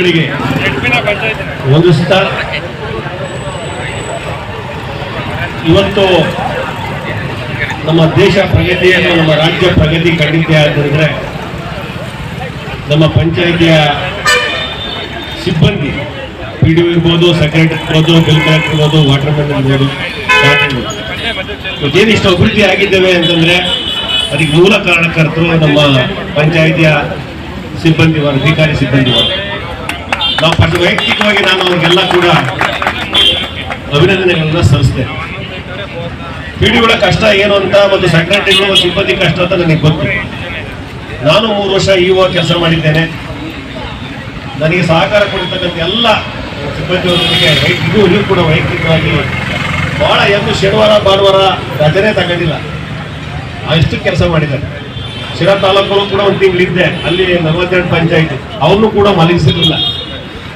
ಶ್ರೀಗಳಿಗೆ ವಂದಿಸುತ್ತಾ ಇವತ್ತು ನಮ್ಮ ದೇಶ ಪ್ರಗತಿಯನ್ನು ನಮ್ಮ ರಾಜ್ಯ ಪ್ರಗತಿ ಖಂಡಿತ ಅಂತಂದ್ರೆ ನಮ್ಮ ಪಂಚಾಯಿತಿಯ ಸಿಬ್ಬಂದಿ PDO ಇರ್ಬೋದು, ಸೆಕ್ರೆಟರಿ ಇರ್ಬೋದು, ಬಿಲ್ ಕಲೆಕ್ಟರ್ ಇರ್ಬೋದು, ವಾಟರ್ ಮ್ಯಾನ್ ಇರ್ಬೋದು, ಏನಿಷ್ಟು ಅಭಿವೃದ್ಧಿ ಆಗಿದ್ದೇವೆ ಅಂತಂದ್ರೆ ಅದಕ್ಕೆ ಮೂಲ ಕಾರಣಕರ್ತರು ನಮ್ಮ ಪಂಚಾಯಿತಿಯ ಸಿಬ್ಬಂದಿ ವರ್ಗ, ಅಧಿಕಾರಿ ಸಿಬ್ಬಂದಿ ವರ್ಗ. ನಾವು ವೈಯಕ್ತಿಕವಾಗಿ ನಾನು ಅವ್ರಿಗೆಲ್ಲ ಕೂಡ ಅಭಿನಂದನೆಗಳನ್ನ ಸಲ್ಲಿಸ್ತೇನೆ. PDOಗಳ ಕಷ್ಟ ಏನು ಅಂತ ಮತ್ತು ಸೆಕ್ರೆಟರಿಗಳು ಸಿಬ್ಬಂದಿ ಕಷ್ಟ ಅಂತ ನನಗೆ ಗೊತ್ತು. ನಾನು 3 ವರ್ಷ EO ಕೆಲಸ ಮಾಡಿದ್ದೇನೆ. ನನಗೆ ಸಹಕಾರ ಕೊಡ್ತಕ್ಕಂಥ ಎಲ್ಲ ಸಿಬ್ಬಂದಿಯವರಿಗೆ ಇದು ಕೂಡ ವೈಯಕ್ತಿಕವಾಗಿ ಬಹಳ ಶನಿವಾರ ಭಾನುವಾರ ರಜನೆ ತಗೊಂಡಿಲ್ಲ, ಅಷ್ಟು ಕೆಲಸ ಮಾಡಿದ್ದಾರೆ. ಶಿರಾ ತಾಲೂಕಲ್ಲೂ ಕೂಡ ಒಂದು ತಿಂಗಳಿದ್ದೆ, ಅಲ್ಲಿ 42 ಪಂಚಾಯಿತಿ ಅವ್ರನ್ನೂ ಕೂಡ ಮಲಗಿಸಿರಲಿಲ್ಲ.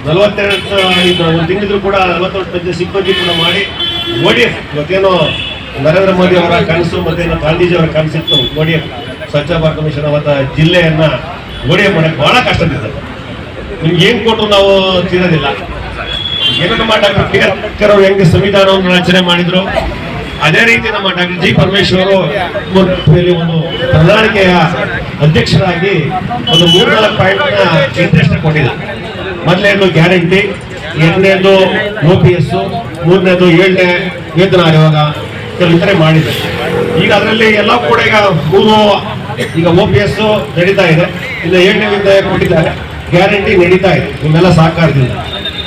42 ಒಂದು ತಿಂಗಳಿದ್ರು ಕೂಡ 42 ಪಂಚಾಯತ್ ಸಿಬ್ಬಂದಿ ಕೂಡ ಮಾಡಿ ODF ಇವತ್ತೇನೋ ನರೇಂದ್ರ ಮೋದಿ ಅವರ ಕನಸು ಮತ್ತೆ ಗಾಂಧೀಜಿ ಅವರ ಕನಸಿತ್ತು ODF ಸ್ವಚ್ಛ ಭಾರತ ಮಿಷನ್ ಅವತ್ತ ಜಿಲ್ಲೆಯನ್ನ ODF ಮಾಡಕ್ಕೆ ಬಹಳ ಕಷ್ಟ ಬಿದ್ದ. ನಿಮ್ಗೆ ಏನ್ ಕೊಟ್ಟರು ನಾವು ತಿನ್ನೋದಿಲ್ಲ. ಏನೋ ನಮ್ಮ ಡಾಕ್ಟರ್ PR ಅವರು ಹೆಂಗೆ ಸಂವಿಧಾನವನ್ನು ರಚನೆ ಮಾಡಿದ್ರು ಅದೇ ರೀತಿ ನಮ್ಮ ಡಾಕ್ಟರ್ G ಪರಮೇಶ್ವರ್ ಒಂದು ಪ್ರಣಾಳಿಕೆಯ ಅಧ್ಯಕ್ಷರಾಗಿ ಒಂದು 3-4 ಪಾಯಿಂಟ್ನ ಇಂಟ್ರೆಸ್ಟ್ ಕೊಟ್ಟಿಲ್ಲ. ಮೊದಲನೇದು ಗ್ಯಾರಂಟಿ, ಎರಡನೇದು OPS, ಮೂರನೇದು 7ನೇ ವೇತನ ಆಯೋಗ ಇತರೆ ಮಾಡಿದೆ. ಈಗ ಅದರಲ್ಲಿ ಎಲ್ಲ ಕೂಡ ಈಗ OPS ನಡೀತಾ ಇದೆ, ಇನ್ನು 7ನೇ ವಿಧಾಯ ಕೊಟ್ಟಿದ್ದಾರೆ, ಗ್ಯಾರಂಟಿ ನಡೀತಾ ಇದೆ. ನಿಮ್ಮೆಲ್ಲ ಸಹಕಾರದಿಂದ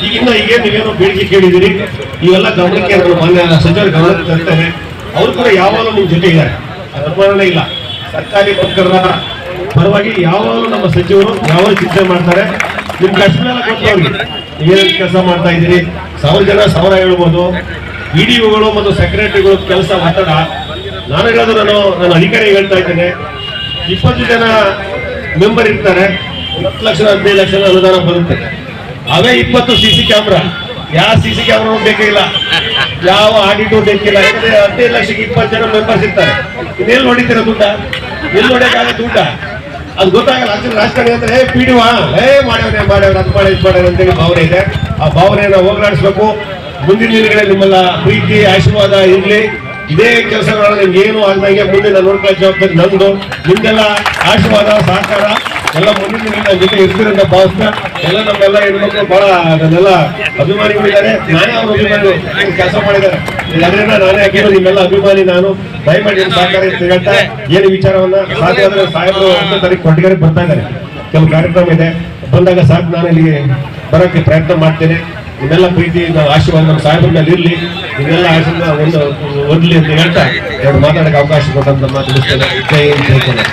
ಈಗೇನು ನೀವೇನು ಬೇಡಿಕೆ ಕೇಳಿದಿರಿ ಇವೆಲ್ಲ ಗಮನಕ್ಕೆ ಮಾನ್ಯ ಸಚಿವರು ಗಮನಕ್ಕೆ ತರ್ತಾರೆ. ಅವರು ಕೂಡ ಯಾವಾಗಲೂ ನಿಮ್ಮ ಜೊತೆ ಇದ್ದಾರೆ, ಅನುಮಾನನೇ ಇಲ್ಲ. ಸರ್ಕಾರಿ ನೌಕರರ ಪರವಾಗಿ ಯಾವಾಗಲೂ ನಮ್ಮ ಸಚಿವರು ಯಾವಾಗ ಚಿಂತನೆ ಮಾಡ್ತಾರೆ. ನಿಮ್ ಕಷ್ಟನೆಲ್ಲ ಕೊಟ್ಟವ್ರಿಗೆ ನೀವೇನು ಕೆಲಸ ಮಾಡ್ತಾ ಇದ್ದೀರಿ, 1000 ಜನ 1000 ಹೇಳ್ಬೋದು. PDOಗಳು ಮತ್ತು ಸೆಕ್ರೆಟರಿಗಳು ಕೆಲಸ ಒತ್ತಡ. ನಾನು ಹೇಳೋದು ನಾನು ಅಧಿಕಾರಿ ಹೇಳ್ತಾ ಇದ್ದೇನೆ, 20 ಜನ ಮೆಂಬರ್ ಇರ್ತಾರೆ, 10 ಲಕ್ಷ 15 ಲಕ್ಷ ಅನುದಾನ ಬರುತ್ತೆ. ಅವೇ 20 CC ಕ್ಯಾಮ್ರಾ, ಯಾವ CC ಕ್ಯಾಮ್ರಾ ಬೇಕಿಲ್ಲ, ಯಾವ ಆಡಿಟು ಬೇಕಿಲ್ಲ. ಯಾಕಂದ್ರೆ 15 ಲಕ್ಷಕ್ಕೆ 20 ಜನ ಮೆಂಬರ್ಸ್ ಇರ್ತಾರೆ. ಇನ್ನೆಲ್ಲಿ ನೋಡಿದ್ದೀರ ದುಡ್ಡ, ಎಲ್ಲಿ ನೋಡಕ್ಕಾಗ ದುಡ್ಡ ಅದು ಗೊತ್ತಾಗಲ್ಲ. ರಾಜಕಾರಣಿ ಅಂದ್ರೆ PDO ಮಾಡ್ಯವ್ರೆ ಅದು ಮಾಡಿ ಇದು ಮಾಡ್ಯಾರ ಅಂತೇಳಿ ಭಾವನೆ ಇದೆ. ಆ ಭಾವನೆಯನ್ನು ಹೋಗಲಾಡಿಸ್ಬೇಕು. ಮುಂದಿನ ದಿನಗಳಲ್ಲಿ ನಿಮ್ಮೆಲ್ಲ ಪ್ರೀತಿ ಆಶೀರ್ವಾದ ಇರಲಿ. ಇದೇ ಕೆಲಸಗಳನ್ನ ನಿಮ್ಗೆ ಏನು ಆಗ್ದಂಗೆ ಮುಂದೆ ನಾನು ನೋಡ್ಕೊಳ್ಳೋ ಜವಾಬ್ದಾರಿ ನಂದು. ನಿಮ್ಗೆಲ್ಲ ಆಶೀರ್ವಾದ ಸಹಕಾರ ಎಲ್ಲ ಮುಂದಿನ ದಿನಗಳ ಜೊತೆ ಇರ್ತೀರಂತ ಭಾವಿಸ್ತಾ ಎಲ್ಲ ನಮ್ಮೆಲ್ಲ ಹೆಣ್ಮಕ್ಳು ಬಹಳ ನನ್ನೆಲ್ಲ ಅಭಿಮಾನಿಗಳಿದ್ದಾರೆ. ನಾನೇ ಅವ್ರ ಅಭಿಮಾನಿ, ಕೆಲಸ ಮಾಡಿದ್ದಾರೆ. ಅದರಿಂದ ನಾನೇ ಹಾಕಿರೋ ನಿಮ್ಮೆಲ್ಲ ಅಭಿಮಾನಿ. ನಾನು ದಯಮಾಡಿ ಸಹಕಾರ ಹೇಳ್ತಾ ಏನು ವಿಚಾರವನ್ನ ಸಾಧ್ಯ ಆದ್ರೆ ಸಾಹೇಬರು 10ನೇ ತಾರೀಕು ಕೊಟ್ಟಿಗೆರೆ ಬರ್ತಾ ಇದ್ದಾರೆ. ಕೆಲವು ಕಾರ್ಯಕ್ರಮ ಇದೆ, ಬಂದಾಗ ಸಾಕು ನಾನು ಇಲ್ಲಿಗೆ ಬರೋಕ್ಕೆ ಪ್ರಯತ್ನ ಮಾಡ್ತೇನೆ. ನಿಮ್ಮೆಲ್ಲ ಪ್ರೀತಿ ಆಶೀರ್ವಾದ ನಮ್ಮ ಸಾಹೇಬ್ರ ಮೇಲೆ ಇರಲಿ, ನಿಮ್ಮೆಲ್ಲ ಆಶೀರ್ವಾದ ಓದಲಿ ಅಂತ ಹೇಳ್ತಾ ಎರಡು ಮಾತಾಡಕ್ಕೆ ಅವಕಾಶ ಕೊಟ್ಟಂತ ಮಾತು ತಿಳಿಸ್ತೇನೆ. ಜೈ ಹಿಂದ್, ಜೈ ಕನ್ನಡ.